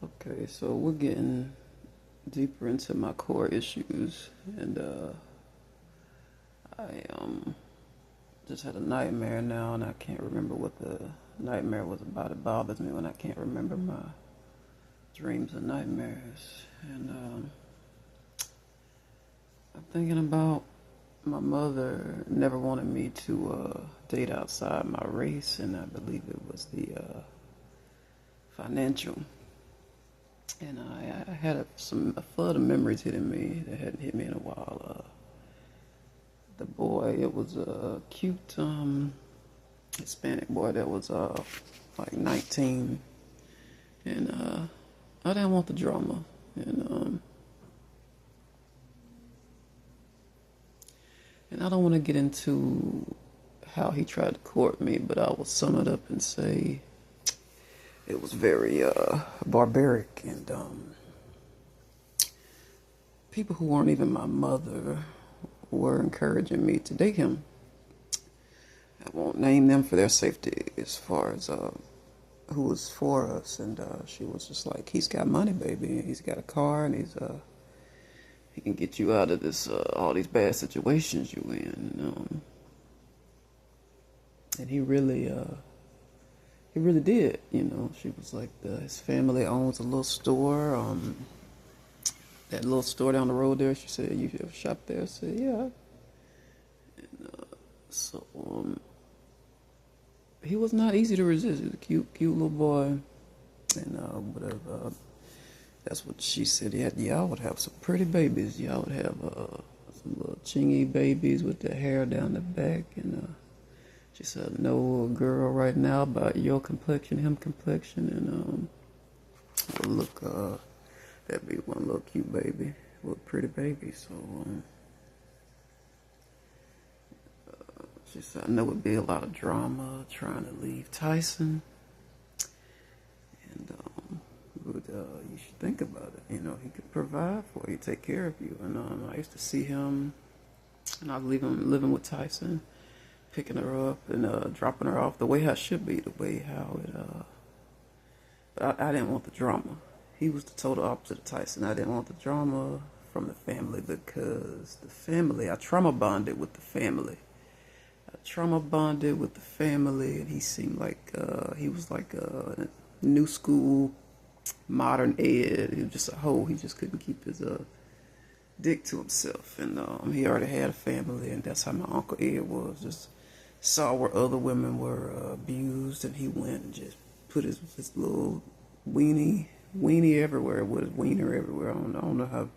Okay, so we're getting deeper into my core issues, and I just had a nightmare now, and I can't remember what the nightmare was about. It bothers me when I can't remember my dreams and nightmares, and I'm thinking about my mother never wanted me to date outside my race, and I believe it was the financial. And I had a flood of memories hitting me that hadn't hit me in a while. The boy, it was a cute Hispanic boy that was like 19, and I didn't want the drama, and I don't want to get into how he tried to court me, but I will sum it up and say it was very barbaric, and people who weren't even my mother were encouraging me to date him. I won't name them for their safety as far as who was for us, and she was just like, he's got money, baby, he's got a car, and he can get you out of this all these bad situations you in, and he really did. She was like, his family owns a little store, that little store down the road there. She said, you ever shop there? I said, yeah. So he was not easy to resist. He was a cute little boy, and that's what she said. Y'all would have some pretty babies. Y'all would have some little chingy babies with their hair down the back, and she said, "I know a girl right now about your complexion, him complexion, and will look that'd be one little cute baby, little pretty baby." So she said, "I know it'd be a lot of drama trying to leave Tyson, and but you should think about it. He could provide for you, take care of you." And I used to see him, and I'd leave him living with Tyson, picking her up and dropping her off the way I should be, the way how it. But I didn't want the drama. He was the total opposite of Tyson. I didn't want the drama from the family because the family, I trauma bonded with the family. And he seemed like he was like a new school, modern ed. He was just a hoe. He just couldn't keep his dick to himself, and he already had a family, and that's how my Uncle Ed was. Just saw where other women were abused, and he went and just put his little weenie everywhere, with his wiener everywhere. I don't know how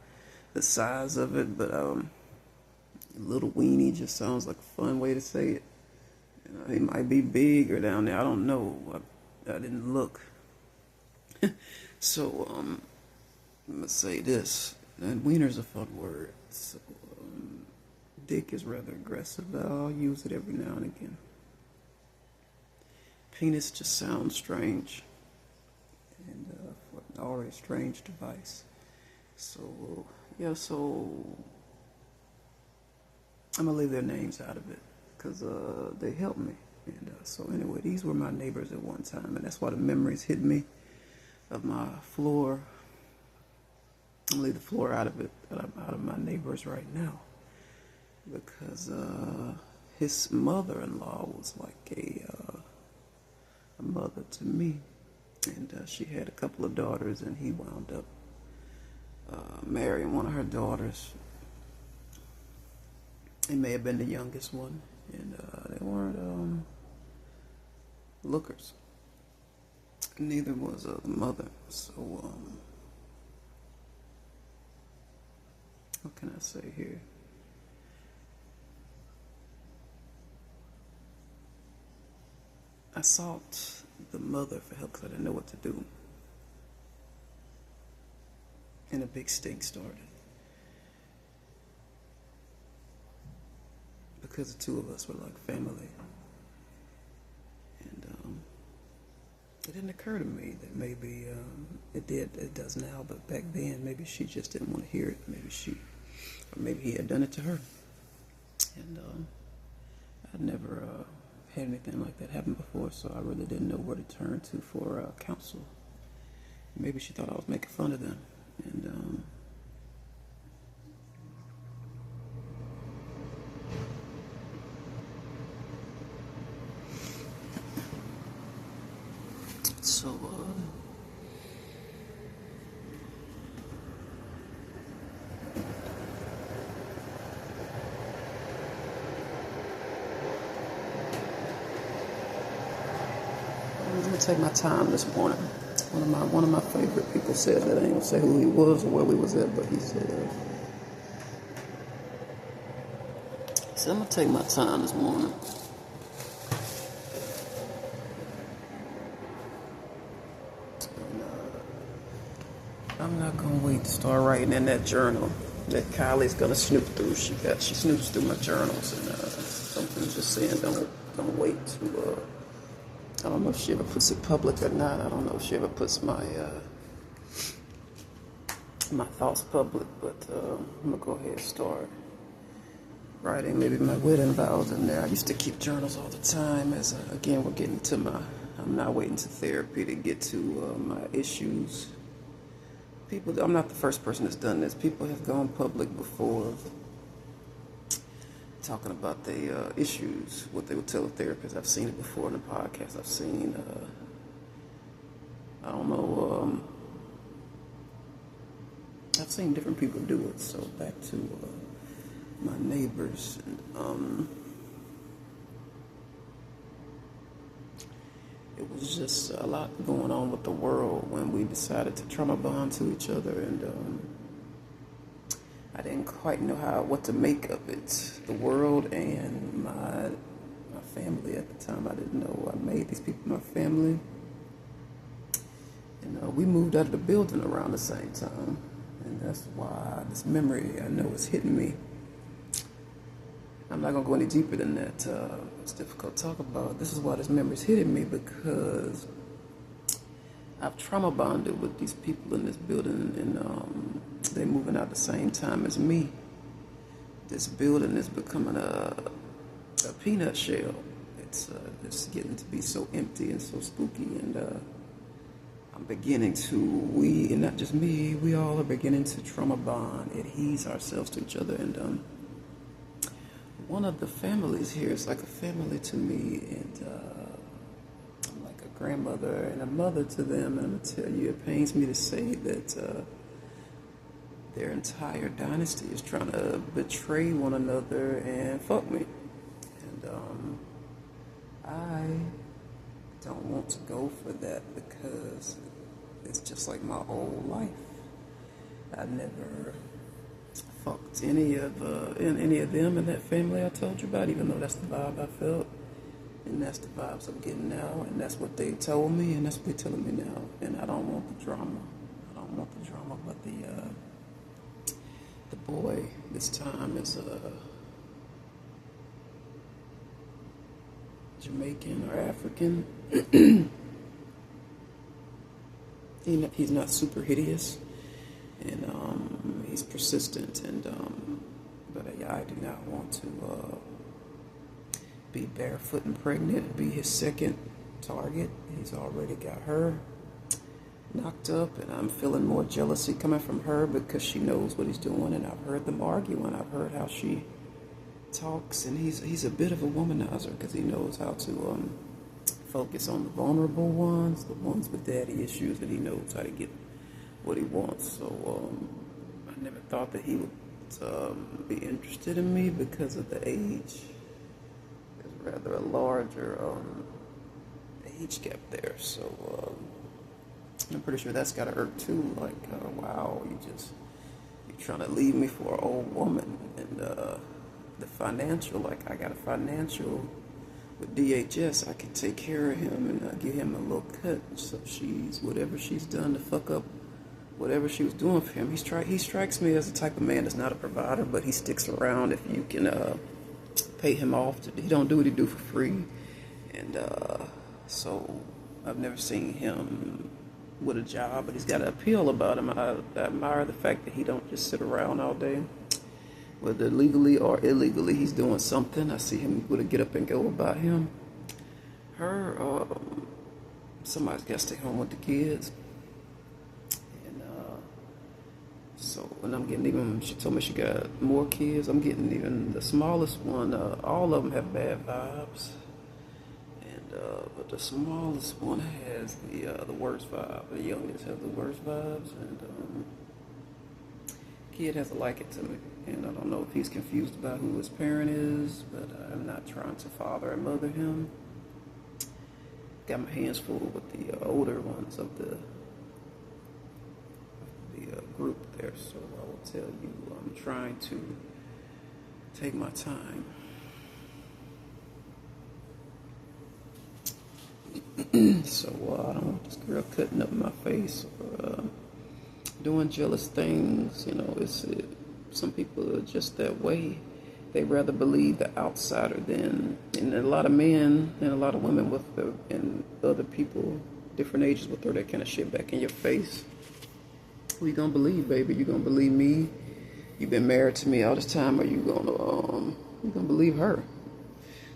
the size of it, but little weenie just sounds like a fun way to say it. He might be bigger down there. I don't know. I didn't look. So I'm gonna say this. And wiener's a fun word. So dick is rather aggressive, but I'll use it every now and again. Penis just sounds strange, and for an already strange device. So yeah, so I'm gonna leave their names out of it because they helped me. And so anyway, these were my neighbors at one time, and that's why the memories hit me of my floor. I'm gonna leave the floor out of it, out of my neighbors right now, because his mother-in-law was like a mother to me, and she had a couple of daughters, and he wound up marrying one of her daughters. He may have been the youngest one, and they weren't lookers. Neither was the mother. So what can I say here? I sought the mother for help because I didn't know what to do. And a big stink started. Because the two of us were like family. And it didn't occur to me that maybe it does now, but back then maybe she just didn't want to hear it. Maybe he had done it to her. And I'd never had anything like that happen before, so I really didn't know where to turn to for counsel. Maybe she thought I was making fun of them. And so I'm gonna take my time this morning. One of my favorite people said that. I ain't gonna say who he was or where we was at, but he said, I'm gonna take my time this morning. And, I'm not gonna wait to start writing in that journal that Kylie's gonna snoop through. She snoops through my journals, and something's just saying don't wait to. I don't know if she ever puts it public or not. I don't know if she ever puts my thoughts public, but I'm gonna go ahead and start writing maybe my wedding vows in there. I used to keep journals all the time. As again, we're getting to I'm not waiting to therapy to get to my issues. I'm not the first person that's done this. People have gone public before, talking about their issues, what they would tell a therapist. I've seen it before in the podcast. I've seen, I've seen different people do it. So back to my neighbors. And, it was just a lot going on with the world when we decided to trauma bond to each other, and I didn't quite know what to make of it. The world and my family at the time. I didn't know I made these people my family. And we moved out of the building around the same time. And that's why this memory, I know, is hitting me. I'm not going to go any deeper than that. It's difficult to talk about. This is why this memory is hitting me, because I've trauma bonded with these people in this building, and they're moving out the same time as me. This building is becoming a peanut shell. It's getting to be so empty and so spooky, and I'm beginning to, and not just me, we all are beginning to trauma bond, adhere ourselves to each other. And one of the families here is like a family to me, and I'm like a grandmother and a mother to them. And I'm going to tell you, it pains me to say that their entire dynasty is trying to betray one another and fuck me. And I don't want to go for that, because it's just like my whole life. I never fucked any of them in that family I told you about, even though that's the vibe I felt, and that's the vibes I'm getting now, and that's what they told me, and that's what they're telling me now. And I don't want the drama. I don't want the drama, but the boy this time is Jamaican or African. He's not super hideous, and he's persistent, and but I do not want to be barefoot and pregnant, be his second target. He's already got her knocked up, and I'm feeling more jealousy coming from her because she knows what he's doing, and I've heard them arguing. I've heard how she talks, and he's a bit of a womanizer, because he knows how to focus on the vulnerable ones, the ones with daddy issues, and he knows how to get what he wants. So I never thought that he would be interested in me because of the age. There's rather a larger age gap there, so I'm pretty sure that's gotta hurt too. Like, wow, you're trying to leave me for an old woman. And the financial, like, I got a financial with DHS. I can take care of him and give him a little cut. So whatever she's done to fuck up whatever she was doing for him, he strikes me as the type of man that's not a provider, but he sticks around if you can pay him off. He don't do what he do for free. And so I've never seen him with a job, but he's got an appeal about him. I admire the fact that he don't just sit around all day. Whether legally or illegally, he's doing something. I see him with a get up and go about him. Somebody's got to stay home with the kids. So, and I'm getting even, she told me she got more kids. I'm getting even the smallest one, all of them have bad vibes. And, but the smallest one has the worst vibe. The youngest has the worst vibes. And, kid has to like it to me. And I don't know if he's confused about who his parent is, but I'm not trying to father and mother him. Got my hands full with the older ones of the group there, so I will tell you I'm trying to take my time. So I don't want this girl cutting up my face or doing jealous things. You know, some people are just that way. They rather believe the outsider than, and a lot of men and a lot of women with and other people, different ages will throw that kind of shit back in your face. Who you gonna believe, baby? You gonna believe me? You've been married to me all this time, or you gonna believe her?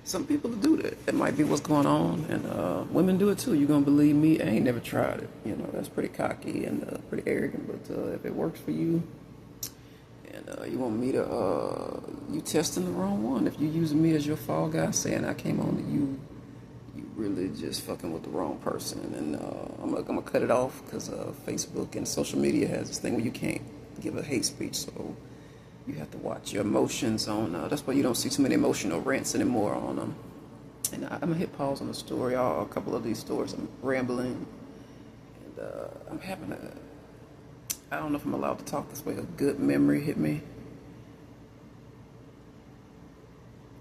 Some people do that. That might be what's going on, and women do it too. You gonna believe me? I ain't never tried it. You know, that's pretty cocky and pretty arrogant. But if it works for you, and you want me to, you testing the wrong one. If you using me as your fall guy, saying I came on to you, you really just fucking with the wrong person. And I'm gonna cut it off because Facebook and social media has this thing where you can't give a hate speech, so you have to watch your emotions on. That's why you don't see too many emotional rants anymore on them. And I'm gonna hit pause on the story. A couple of these stories, I'm rambling, and I'm having I don't know if I'm allowed to talk this way. A good memory hit me.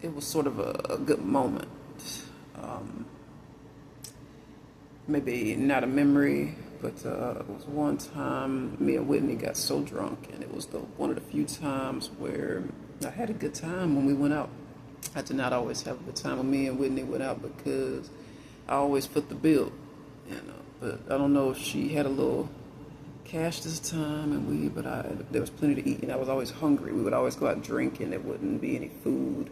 It was sort of a good moment. Maybe not a memory, but it was one time me and Whitney got so drunk, and it was one of the few times where I had a good time when we went out. I did not always have a good time when me and Whitney went out because I always put the bill, you know. But I don't know if she had a little cash this time, and there was plenty to eat, and I was always hungry. We would always go out and drink, and there wouldn't be any food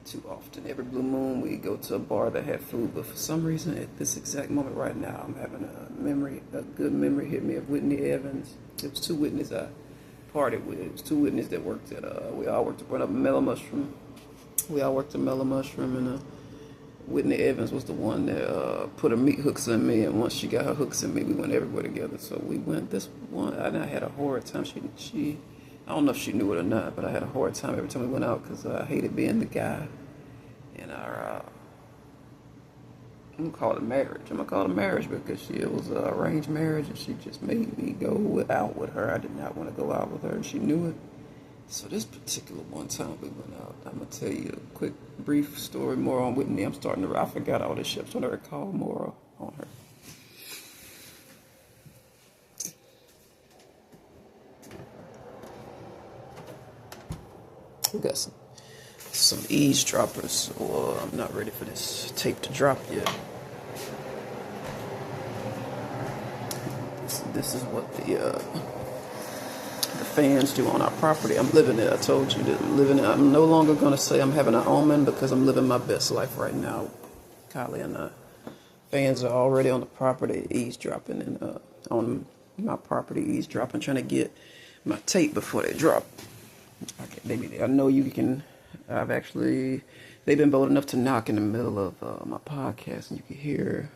too often. Every blue moon we'd go to a bar that had food, but for some reason at this exact moment right now, I'm having a good memory hit me of Whitney Evans. It was two Whitneys I partied with. It was two Whitneys that worked at, we all worked at Mellow Mushroom. We all worked at Mellow Mushroom, and Whitney Evans was the one that put her meat hooks in me, and once she got her hooks in me, we went everywhere together. So we went this one, and I had a horrid time. She I don't know if she knew it or not, but I had a horrid time every time we went out because I hated being the guy in our, I'm going to call it a marriage. I'm going to call it a marriage because it was an arranged marriage, and she just made me go out with her. I did not want to go out with her, and she knew it. So this particular one time we went out, I'm going to tell you a quick, brief story more on Whitney. I forgot all this shit. I'm trying to recall more on her. We got some eavesdroppers. Well, I'm not ready for this tape to drop yet. This is what the fans do on our property. I'm living it. I told you that I'm living it. I'm no longer going to say I'm having an omen because I'm living my best life right now. Kylie and fans are already on the property eavesdropping and on my property eavesdropping, trying to get my tape before they drop. I know you can. They've been bold enough to knock in the middle of my podcast, and you can hear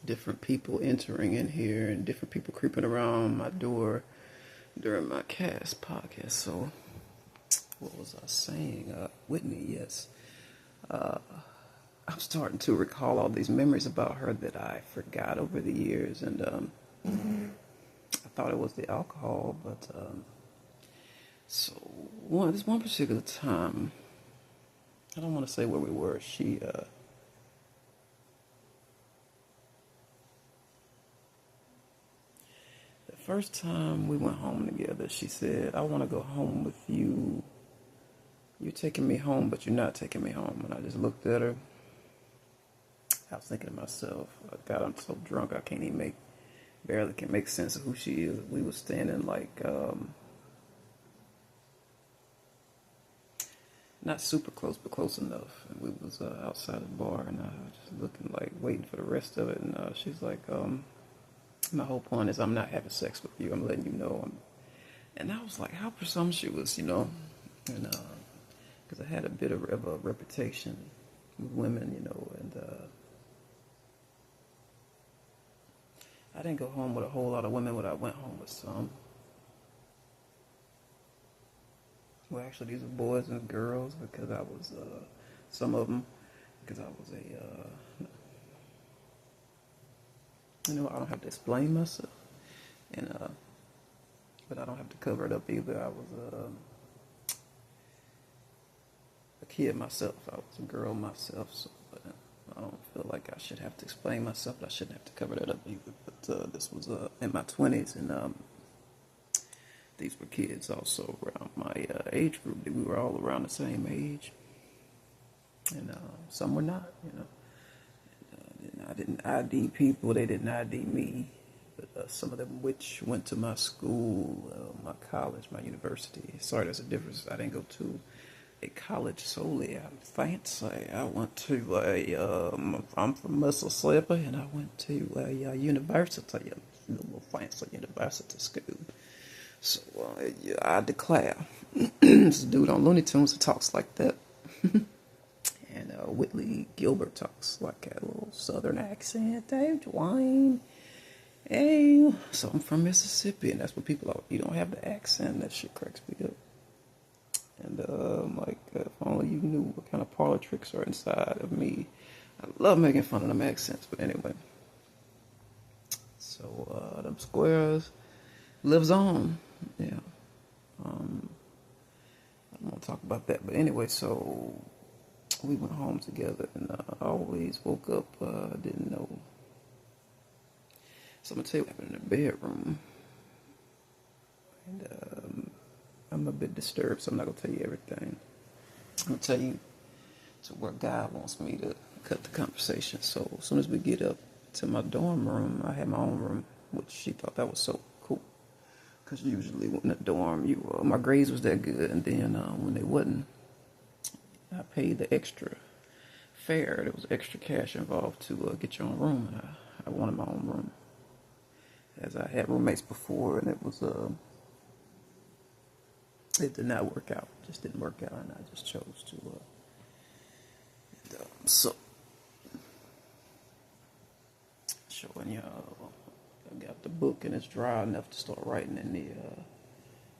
different people entering in here and different people creeping around my door during my podcast. So, what was I saying? Whitney, yes. I'm starting to recall all these memories about her that I forgot over the years, and I thought it was the alcohol, but so this one particular time, I don't want to say where we were. The first time we went home together, she said, "I want to go home with you. You're taking me home, but you're not taking me home." And I just looked at her. I was thinking to myself, God, I'm so drunk I can't even barely can make sense of who she is. We were standing like not super close, but close enough. And we was outside the bar, and I was just looking like waiting for the rest of it. And she's like, my whole point is I'm not having sex with you. I'm letting you know I'm And I was like, how presumptuous, you know, and because I had a bit of a reputation with women, you know, and I didn't go home with a whole lot of women, but I went home with some. Well, actually, these were boys and girls because I was, some of them, because I was you know, I don't have to explain myself, and but I don't have to cover it up either. I was a kid myself. I was a girl myself, so I don't feel like I should have to explain myself. But I shouldn't have to cover that up either. But this was in my 20s, and these were kids also around my age group. We were all around the same age, and some were not, you know. And I didn't ID people; they didn't ID me. But some of them which went to my school, my college, my university. Sorry, there's a difference. I didn't go to a college solely. I'm fancy. I went to I'm from Mississippi, and I went to a university, a little fancy university school. So yeah, I declare, this dude on Looney Tunes who talks like that, and Whitley Gilbert talks like a little Southern accent. Dave Dwayne. Hey, so I'm from Mississippi, and that's what people are. You don't have the accent. That shit cracks me up. And like, if only you knew what kind of parlor tricks are inside of me. I love making fun of them accents, but anyway. So them squares lives on. Yeah. I don't want to talk about that, but anyway. So we went home together, and I always woke up. Didn't know. So I'm gonna tell you what happened in the bedroom, and I'm a bit disturbed, so I'm not gonna tell you everything. I'm gonna tell you to where God wants me to cut the conversation. So as soon as we get up to my dorm room, I had my own room, which she thought that was so cool, because usually when in a dorm, my grades was that good, and then when they wasn't, I paid the extra fare. There was extra cash involved to get your own room, and I wanted my own room. As I had roommates before, and it did not work out. It just didn't work out, and I just chose to. So, showing y'all, I got the book, and it's dry enough to start writing in the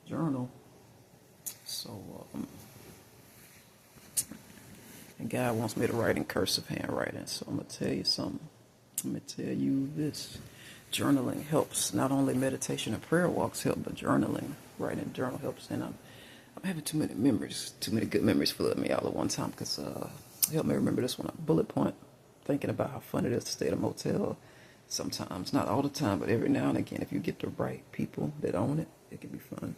journal. So, and God wants me to write in cursive handwriting. So I'm gonna tell you something. I'm gonna tell you this. Journaling helps. Not only meditation and prayer walks help, but journaling, writing in journal helps. And I'm having too many good memories flood me all at one time, because help me remember this one. Bullet point, thinking about how fun it is to stay at a motel. Sometimes, not all the time, but every now and again, if you get the right people that own it, it can be fun.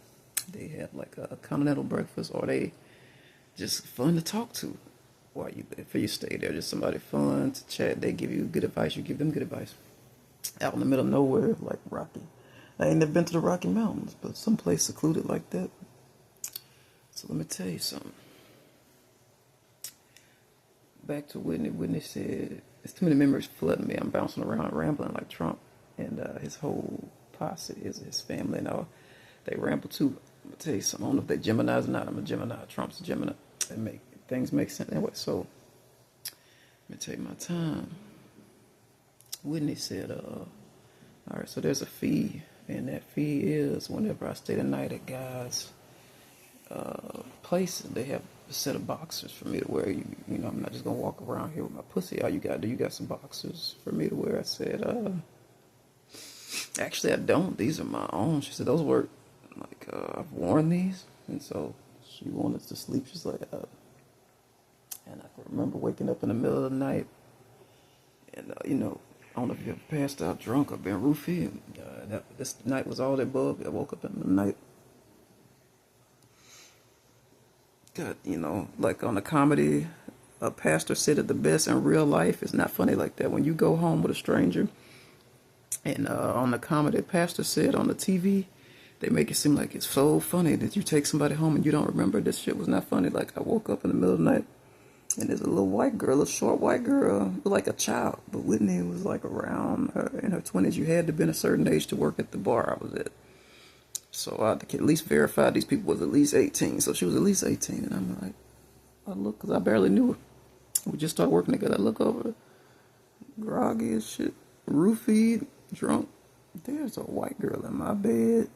They have like a continental breakfast, or they just fun to talk to while you stay there. Just somebody fun to chat. They give you good advice. You give them good advice. Out in the middle of nowhere, like Rocky. I ain't never been to the Rocky Mountains, but someplace secluded like that. So let me tell you something. Back to Whitney. Whitney said, "There's too many memories flooding me. I'm bouncing around, rambling like Trump, and his whole posse, his family, and all. They ramble too. I'm gonna tell you something. I don't know if they're Geminis or not. I'm a Gemini. Trump's a Gemini. Things make sense anyway. So let me take my time." Whitney said, all right, so there's a fee, and that fee is whenever I stay the night at guys' place, they have a set of boxers for me to wear. You know, I'm not just going to walk around here with my pussy. All you got to do, you got some boxers for me to wear. I said, actually, I don't. These are my own. She said, those work. Like, I've worn these. And so she wanted to sleep. She's like, and I can remember waking up in the middle of the night, and, you know, I don't know if you ever passed out drunk or been roofied. This night was all that bug. I woke up in the night. God, you know, like on a comedy, a pastor said that the best in real life is not funny like that. When you go home with a stranger, and on the comedy, pastor said on the TV, they make it seem like it's so funny that you take somebody home and you don't remember. This shit was not funny. Like, I woke up in the middle of the night, and there's a little white girl, a short white girl, like a child. But Whitney was like around in her 20s. You had to be a certain age to work at the bar I was at. So I had to at least verify these people was at least 18. So she was at least 18, and I'm like, I look, cause I barely knew her. We just started working together. I look over, groggy as shit, roofied, drunk. There's a white girl in my bed,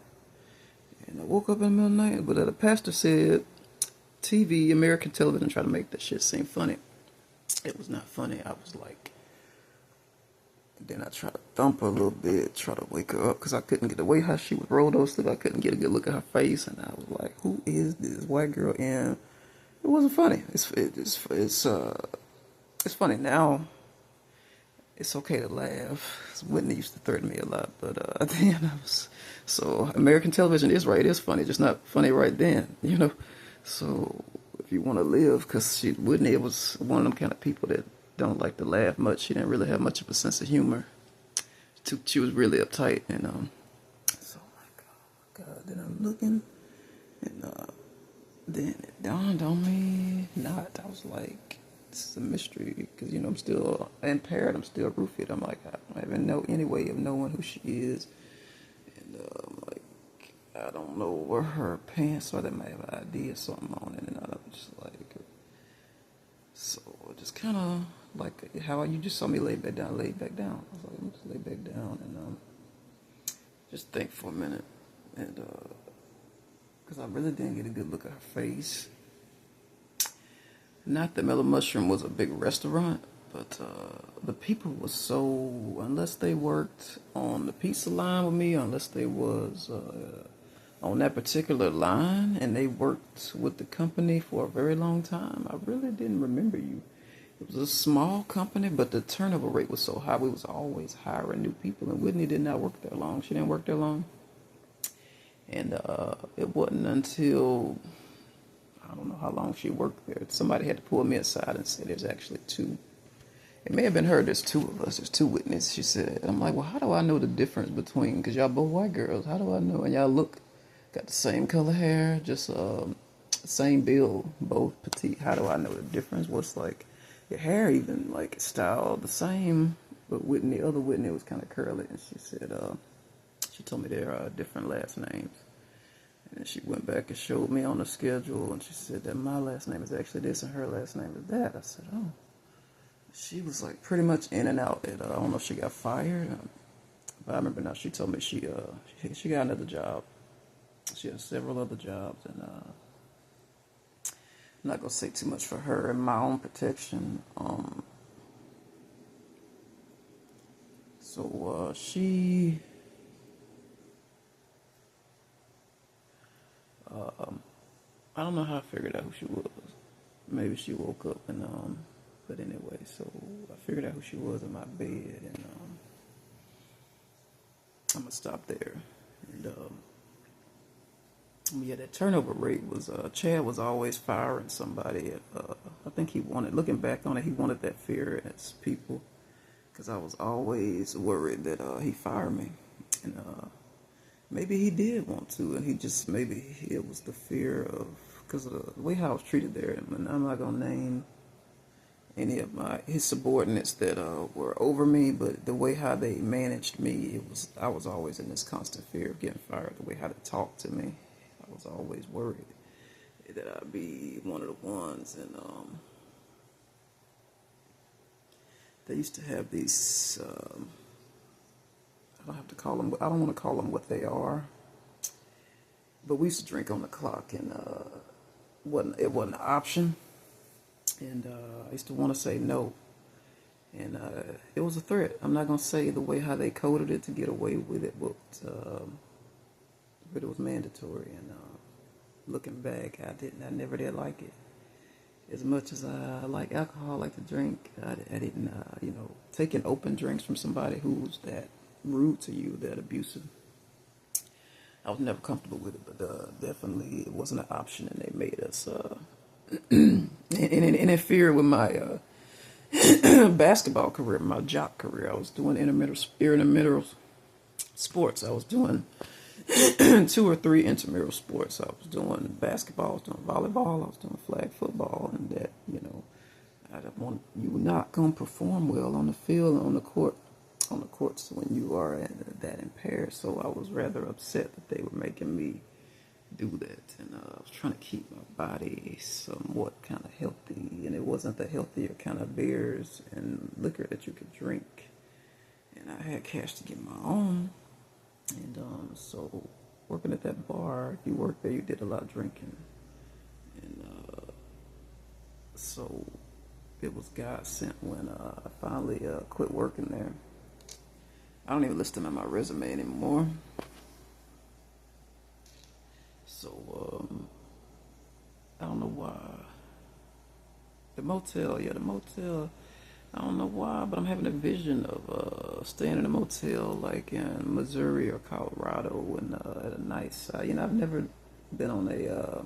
and I woke up in the middle of the night. But the pastor said, TV, American television, try to make that shit seem funny. It was not funny. I was like, then I tried to thump her a little bit, try to wake her up, because I couldn't get the way how she was rolled over. I couldn't get a good look at her face, and I was like, who is this white girl? And it wasn't funny. It's funny now. It's okay to laugh. Whitney used to threaten me a lot, but then I was so American television is right. It is funny, just not funny right then, you know. So if you want to live, because Whitney was one of them kind of people that don't like to laugh much. She didn't really have much of a sense of humor. She was really uptight, and so I'm like, oh my God. Then I'm looking, and then it dawned on me. Not, I was like, this is a mystery, because you know I'm still impaired. I'm still roofied. I'm like, I don't even know any way of knowing who she is, and I'm like, I don't know where her pants are. They might have an ID or something on it, and I was just like, so just kind of like how you just saw me lay back down. I was like, let me just lay back down and just think for a minute, and because I really didn't get a good look at her face. Not that Mellow Mushroom was a big restaurant, but the people were so, unless they worked on the pizza line with me, unless they was on that particular line and they worked with the company for a very long time, I really didn't remember you. It was a small company, but the turnover rate was so high. We was always hiring new people, and Whitney did not work there long. She didn't work there long. And it wasn't until, I don't know how long she worked there, somebody had to pull me aside and say, there's actually two. It may have been her, there's two of us, there's two Whitneys, she said. And I'm like, well, how do I know the difference between, because y'all both white girls, how do I know? And y'all got the same color hair, just same build, both petite. How do I know the difference? What's like, your hair even like styled the same, but other Whitney was kind of curly, and she said, she told me there are different last names. And then she went back and showed me on the schedule, and she said that my last name is actually this and her last name is that. I said, oh. She was like pretty much in and out. I don't know if she got fired, but I remember now she told me she got another job. She has several other jobs, and I'm not gonna say too much for her and my own protection. She. I don't know how I figured out who she was. Maybe she woke up and but anyway, so I figured out who she was in my bed, and I'm gonna stop there. And yeah, that turnover rate was Chad was always firing somebody. I think he wanted, looking back on it, he wanted that fear in his people, because I was always worried that he'd fire me, and maybe he did want to, and he just, maybe it was the fear of, because of the way how I was treated there. And I'm not gonna name any of his subordinates that were over me, but the way how they managed me, I was always in this constant fear of getting fired. The way how they talked to me, I was always worried that I'd be one of the ones. And they used to have these. I don't have to call them. I don't want to call them what they are. But we used to drink on the clock, and it wasn't an option. And I used to want to say no, and it was a threat. I'm not gonna say the way how they coded it to get away with it, but it was mandatory. And looking back, I never did like it. As much as I like alcohol, I like to drink, I didn't, taking open drinks from somebody who's that rude to you, that abusive. I was never comfortable with it, but definitely it wasn't an option, and they made us and interfere with my basketball career, my jock career. I was doing intramural sports. I was doing 2 or 3 intramural sports. I was doing basketball, I was doing volleyball, I was doing flag football, and that, I don't want, you're not going to perform well on the field, on the court, on the courts when you are that impaired. So I was rather upset that they were making me do that, and I was trying to keep my body somewhat kind of healthy, and it wasn't the healthier kind of beers and liquor that you could drink, and I had cash to get my own, and so working at that bar, if you worked there, you did a lot of drinking, and so it was God sent when I finally quit working there. I don't even list them on my resume anymore. So, I don't know why. The motel, I don't know why, but I'm having a vision of staying in a motel like in Missouri or Colorado and at a nice, I've never been on a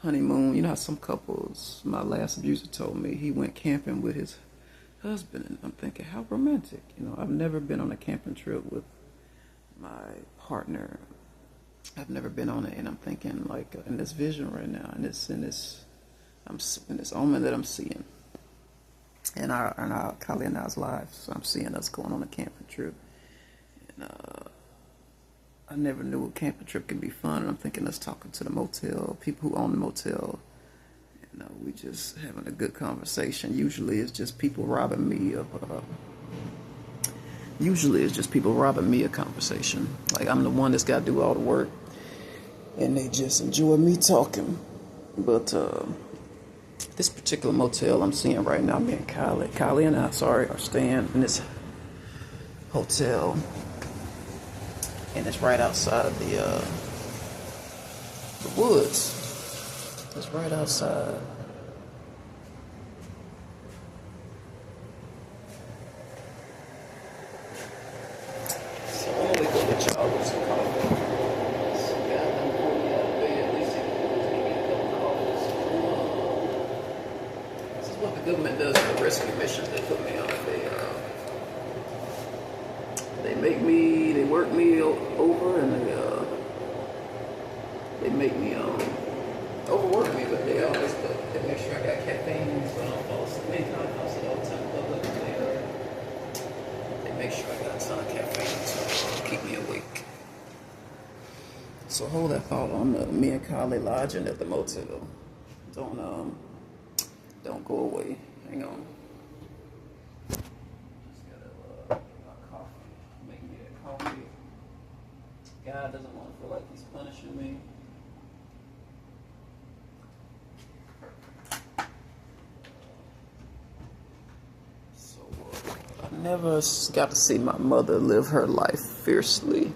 honeymoon. You know how some couples, my last abuser told me he went camping with his husband, and I'm thinking, how romantic. I've never been on a camping trip with my partner. I've never been on it, and I'm thinking like in this vision right now, in this omen that I'm seeing, in our Kali and I's lives. I'm seeing us going on a camping trip, and I never knew a camping trip could be fun. And I'm thinking us talking to the motel people who own the motel. We just having a good conversation. Usually it's just people robbing me of a conversation. Like I'm the one that's got to do all the work, and they just enjoy me talking. But this particular motel I'm seeing right now, me and Kylie and I, are staying in this hotel, and it's right outside of the woods. It's right outside. So I'm gonna go get y'all with some coffee. So God done pulled me out of bed. At least he give me a cup of coffee. This is what the government does for the rescue missions they put me on. They work me over, and they make me overwork me, but they always they make sure I got caffeine so I don't fall asleep. Many times I fall asleep all the time in public. They make sure I got a ton of caffeine to keep me awake. So hold that thought on me and Kylie lodging at the motel. Don't go away. Hang on. Just gotta get my coffee. Make me a coffee. God doesn't want to feel like he's punishing me. I never got to see my mother live her life fiercely.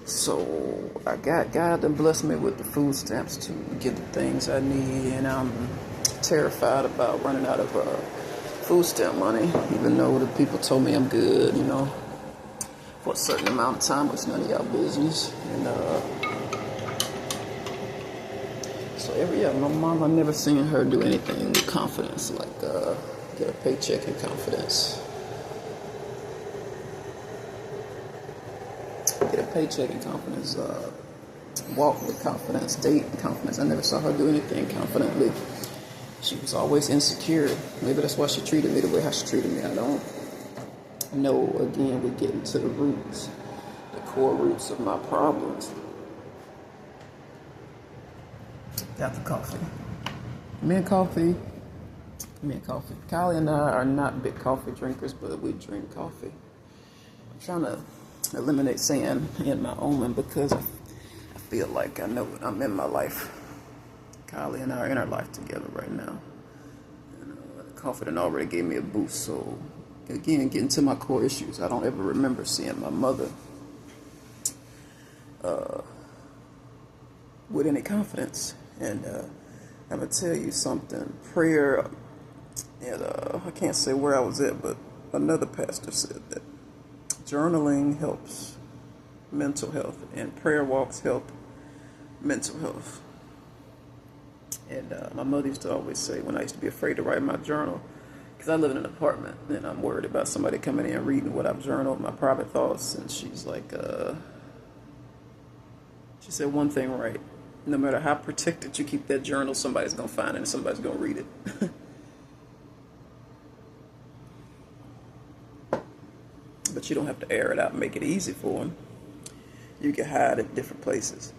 So God done blessed me with the food stamps to get the things I need, and I'm terrified about running out of food stamp money, even though the people told me I'm good, for a certain amount of time, it's none of y'all business. And so my mom, I've never seen her do anything with confidence, like get a paycheck in confidence. Get a paycheck in confidence, walk with confidence, date in confidence. I never saw her do anything confidently. She was always insecure. Maybe that's why she treated me the way how she treated me. I don't know. Again, we're getting to the roots, the core roots of my problems. Got the coffee. Me and coffee. Kylie and I are not big coffee drinkers, but we drink coffee. I'm trying to eliminate saying in my omen because I feel like I know what I'm in my life. Kylie and I are in our life together right now. And coffee done already gave me a boost. So again, getting to my core issues. I don't ever remember seeing my mother with any confidence. And I'm gonna tell you something. Prayer. And I can't say where I was at, but another pastor said that journaling helps mental health, and prayer walks help mental health. And my mother used to always say, when I used to be afraid to write in my journal, because I live in an apartment, and I'm worried about somebody coming in and reading what I've journaled, my private thoughts, and she's like, she said one thing right. No matter how protected you keep that journal, somebody's going to find it and somebody's going to read it. But but you don't have to air it out and make it easy for them. You can hide it different places.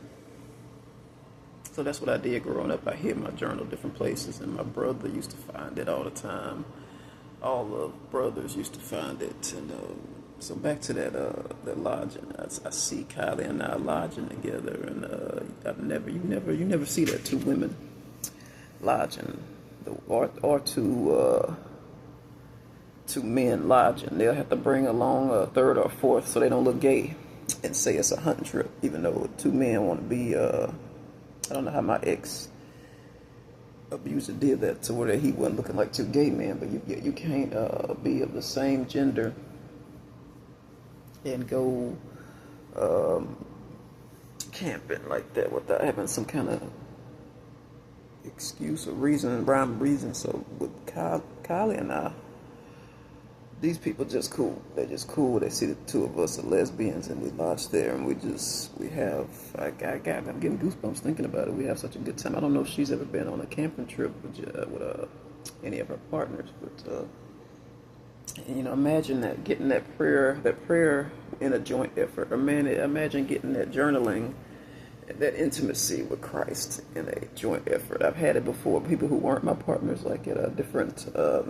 So that's what I did growing up. I hid my journal different places, and my brother used to find it all the time. All the brothers used to find it, and so back to that lodging. I see Kylie and I lodging together, and you never see that two women lodging, or two men lodging. They'll have to bring along a third or fourth so they don't look gay, and say it's a hunting trip, even though two men want to be. I don't know how my ex abuser did that to where he wasn't looking like two gay men, but you can't be of the same gender and go camping like that without having some kind of excuse or rhyme reason. So with Kylie and I, these people just cool. They're just cool. They see the two of us are lesbians, and we lodge there, and I'm getting goosebumps thinking about it. We have such a good time. I don't know if she's ever been on a camping trip with any of her partners, but imagine that, getting that prayer in a joint effort. Or man, imagine getting that journaling, that intimacy with Christ in a joint effort. I've had it before. People who weren't my partners, like at different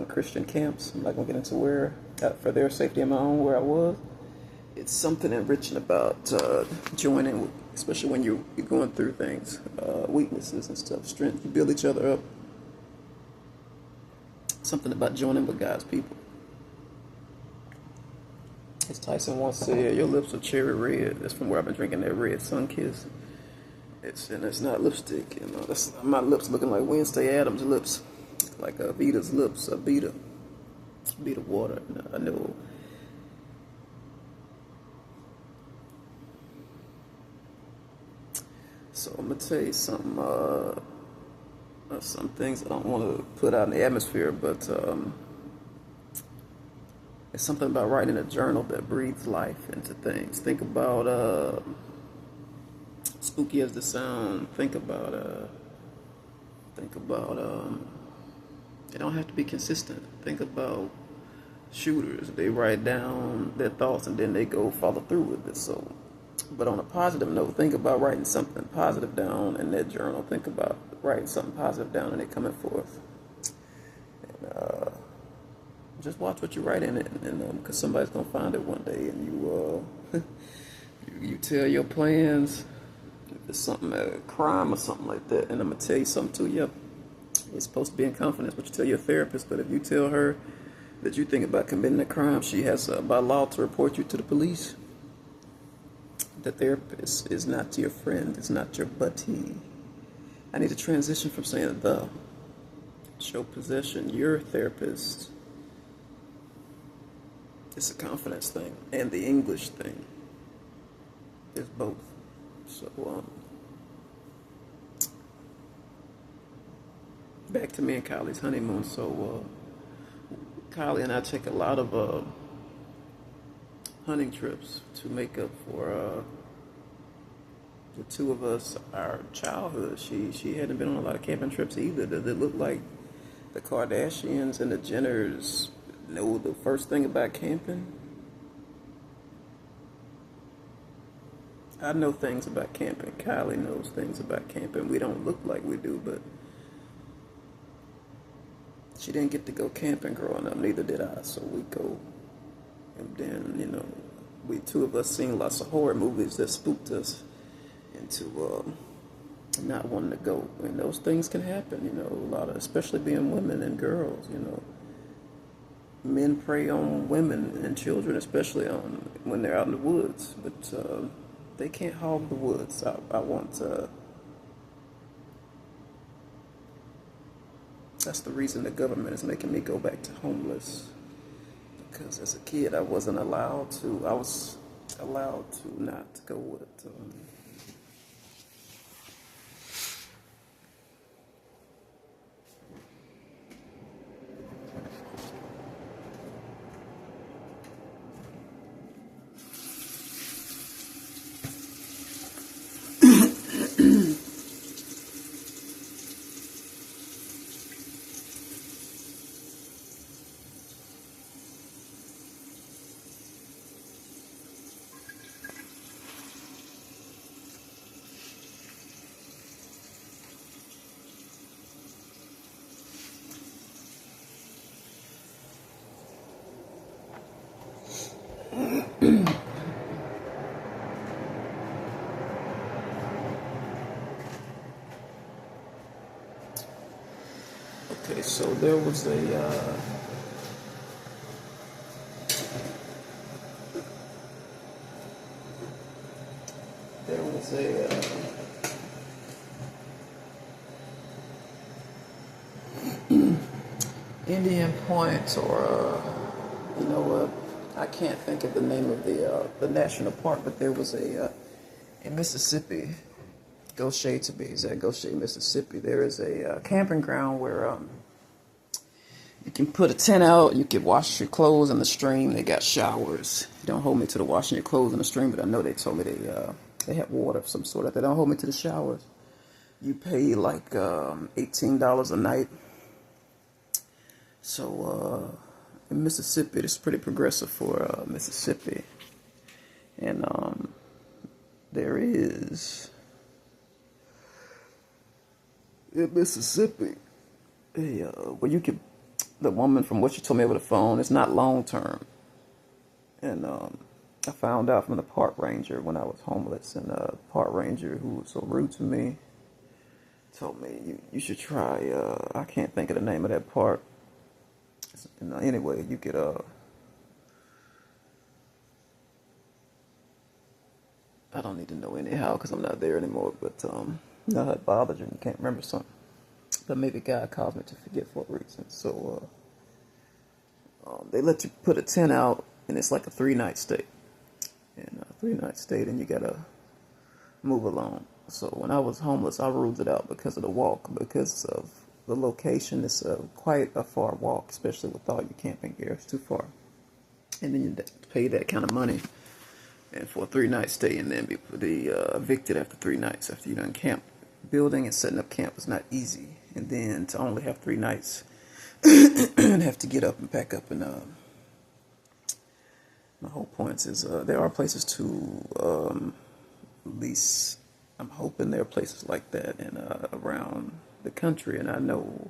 Christian camps. I'm not gonna get into where, for their safety and my own, where I was. It's something enriching about joining, especially when you're going through things, weaknesses and stuff, strength. You build each other up. Something about joining with God's people. As Tyson once said, your lips are cherry red. That's from where I've been drinking that red sun kiss. It's not lipstick, That's my lips looking like Wednesday Addams' lips, like Vita's lips, Vita water. I know. So I'm gonna tell you something. Some things I don't want to put out in the atmosphere, but it's something about writing a journal that breathes life into things. Think about spooky as the sound. Think about they don't have to be consistent. Think about shooters. They write down their thoughts and then they go follow through with it. So, but on a positive note, think about writing something positive down in that journal. Think about writing something positive down and it coming forth. And just watch what you write in it, and because somebody's gonna find it one day, and you tell your plans. If it's something, a crime or something like that, and I'm gonna tell you something too. Yep, it's supposed to be in confidence, but you tell your therapist. But if you tell her that you think about committing a crime, she has by law to report you to the police. The therapist is not your friend. It's not your buddy. I need to transition from saying the. Show possession. Your therapist. It's a confidence thing, and the English thing. It's both. So, back to me and Kylie's honeymoon. So, Kylie and I take a lot of hunting trips to make up for the two of us, our childhood. She hadn't been on a lot of camping trips either. Does it look like the Kardashians and the Jenners know the first thing about camping? I know things about camping. Kylie knows things about camping. We don't look like we do, but she didn't get to go camping growing up. Neither did I. So we go, and then we two of us seen lots of horror movies that spooked us into not wanting to go. And those things can happen. A lot of, especially being women and girls. Men prey on women and children, especially when they're out in the woods. But they can't hog the woods. I want to. That's the reason the government is making me go back to homeless. Because as a kid, I wasn't allowed to. I was allowed to not go with. Okay, so there was a there was a Indian Point, or you know what? I can't think of the name of the national park, but there was a in Mississippi, Goshen to be exact, Goshen, Mississippi. There is a camping ground where you can put a tent out. You can wash your clothes in the stream. They got showers. Don't hold me to the washing your clothes in the stream, but I know they told me they have water of some sort. They don't hold me to the showers. You pay like $18 a night. So in Mississippi, it's pretty progressive for Mississippi, and there is in Mississippi where you can. The woman from what she told me over the phone, it's not long term, and I found out from the park ranger when I was homeless, and the park ranger who was so rude to me told me you should try. I can't think of the name of that park. Anyway, you could I don't need to know anyhow because I'm not there anymore. But no, it bothers you. You can't remember something. But maybe God caused me to forget for a reason. So they let you put a tent out, and it's like a 3-night stay. And a 3-night stay, and you gotta move along. So when I was homeless, I ruled it out because of the walk, because of the location. It's quite a far walk, especially with all your camping gear. It's too far. And then you pay that kind of money and for a 3-night stay, and then be evicted after 3 nights after you done camp. Building and setting up camp is not easy. And then to only have 3 nights and have to get up and pack up. And my whole point is there are places to lease. I'm hoping there are places like that in around the country. And I know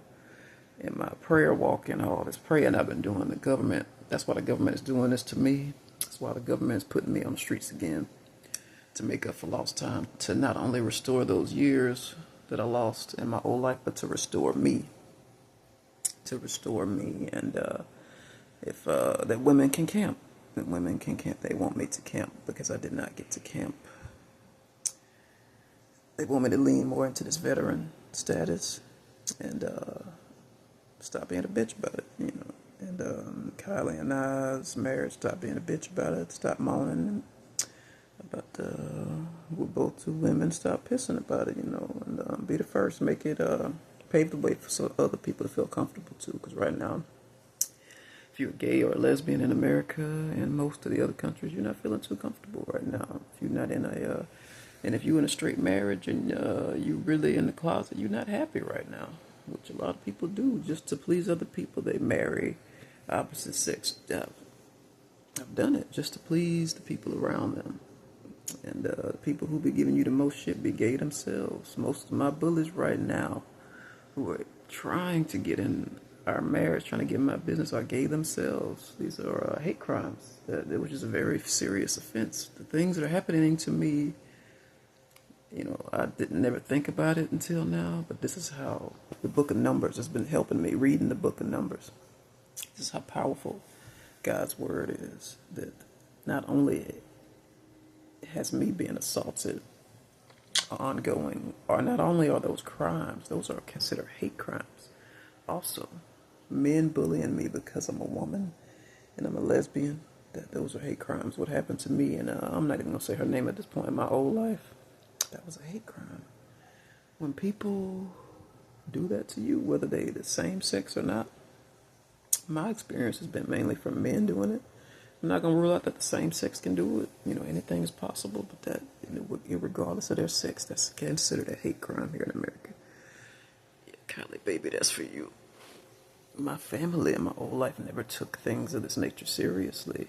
in my prayer walk and all this praying I've been doing, the government, that's why the government is doing this to me. That's why the government is putting me on the streets again, to make up for lost time, to not only restore those years that I lost in my old life, but to restore me. And if that women can camp, they want me to camp because I did not get to camp. They want me to lean more into this veteran status and stop being a bitch about it, you know. And Kylie and I's marriage, stop being a bitch about it, stop moaning about we're both 2 women, stop pissing about it, you know, and be the first, make it pave the way for other people to feel comfortable too. Because right now, if you're gay or a lesbian in America and most of the other countries, you're not feeling too comfortable right now. If you're not in a and if you're in a straight marriage and you're really in the closet, you're not happy right now, which a lot of people do just to please other people. They marry opposite sex. I've done it just to please the people around them. And the people who be giving you the most shit be gay themselves. Most of my bullies right now who are trying to get in our marriage, trying to get in my business, are gay themselves. These are hate crimes, which is a very serious offense. The things that are happening to me, you know, I didn't never think about it until now, but this is how the Book of Numbers has been helping me, reading the Book of Numbers. This is how powerful God's Word is, that not only has me being assaulted ongoing, or not only are those crimes, those are considered hate crimes. Also, men bullying me because I'm a woman and I'm a lesbian, those are hate crimes. What happened to me, and I'm not even going to say her name at this point in my old life, that was a hate crime. When people do that to you, whether they the same sex or not, my experience has been mainly from men doing it. I'm not going to rule out that the same sex can do it. You know, anything is possible, but that, regardless of their sex, that's considered a hate crime here in America. Yeah, Kylie, baby, that's for you. My family and my whole life never took things of this nature seriously.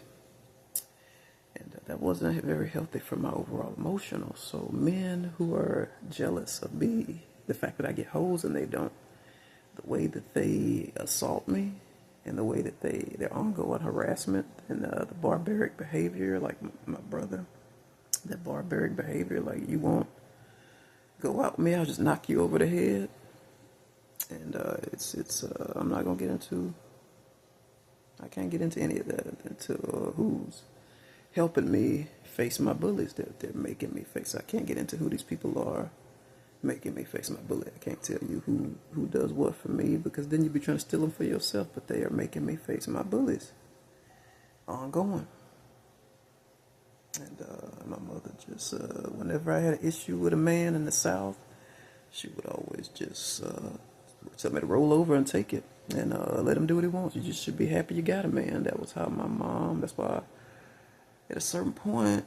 And that wasn't very healthy for my overall emotional. So men who are jealous of me, the fact that I get hoes and they don't, the way that they assault me, and the way that their ongoing harassment and the barbaric behavior, like my brother, that barbaric behavior, like you won't go out with me, I'll just knock you over the head. And I'm not gonna get into. I can't get into any of that until who's helping me face my bullies that they're making me face. I can't get into who these people are making me face my bully. I can't tell you who does what for me, because then you'd be trying to steal them for yourself. But they are making me face my bullies ongoing. And my mother just, whenever I had an issue with a man in the South, she would always just tell me to roll over and take it and let him do what he wants. You just should be happy you got a man. That was how my mom, that's why at a certain point,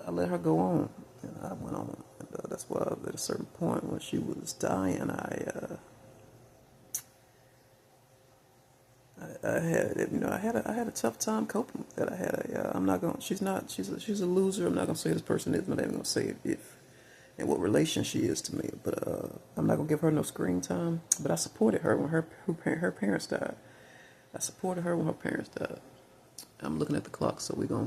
I let her go on. And I went on. And that's why at a certain point when she was dying, I had, I had a tough time coping with that. I'm not going. She's a loser. I'm not gonna say this person is. I'm not even gonna say if and what relation she is to me. But I'm not gonna give her no screen time. But I supported her when her parents died. I supported her when her parents died. I'm looking at the clock, so we're gonna